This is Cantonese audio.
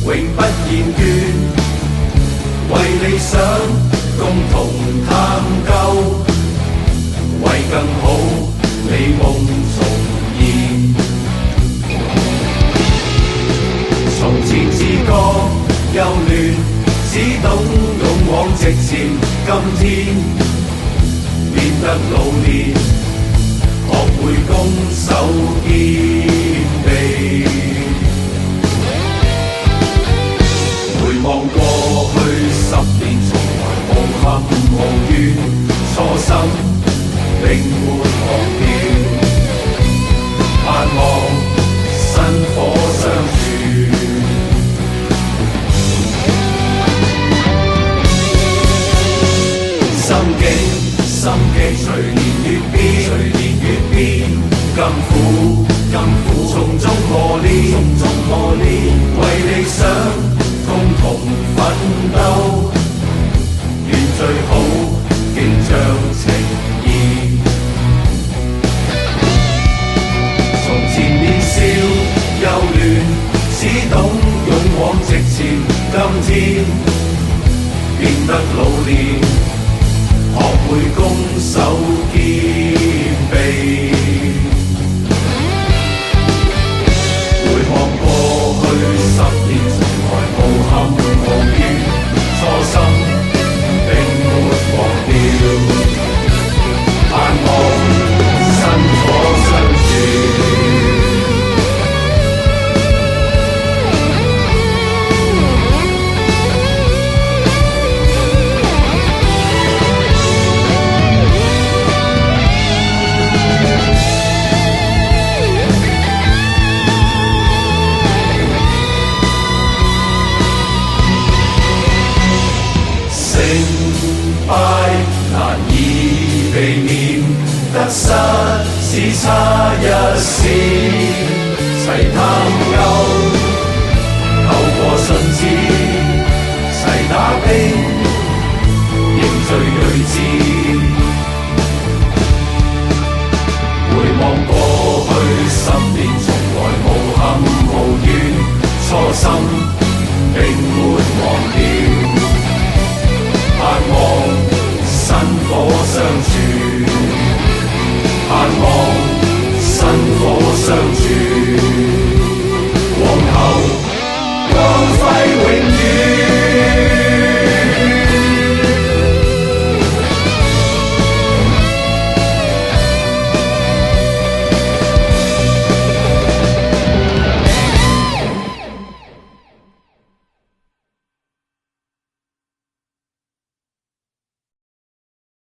永不厭倦，為理想共同探究，為更好美夢重現。從前自覺幼嫩，只懂勇往直前，今天變得老練，學會攻守兼備。回望過去10年，從來無憾無怨，初心並沒忘掉，盼望薪火相傳。心境隨年月變，甘苦從中磨練，為理想共同奮鬥，願最好景象呈現。從前年少幼嫩，只懂勇往直前，今天變得老練，學會攻守兼備。回望過去10年，從來無憾無怨，初心並沒忘掉，盼望薪火相傳。敗難以避免，得失只差一線，齊探究，透過信紙，齊打拼，凝聚鋭志。回望過去10年，從來無憾無怨，初心並沒忘掉。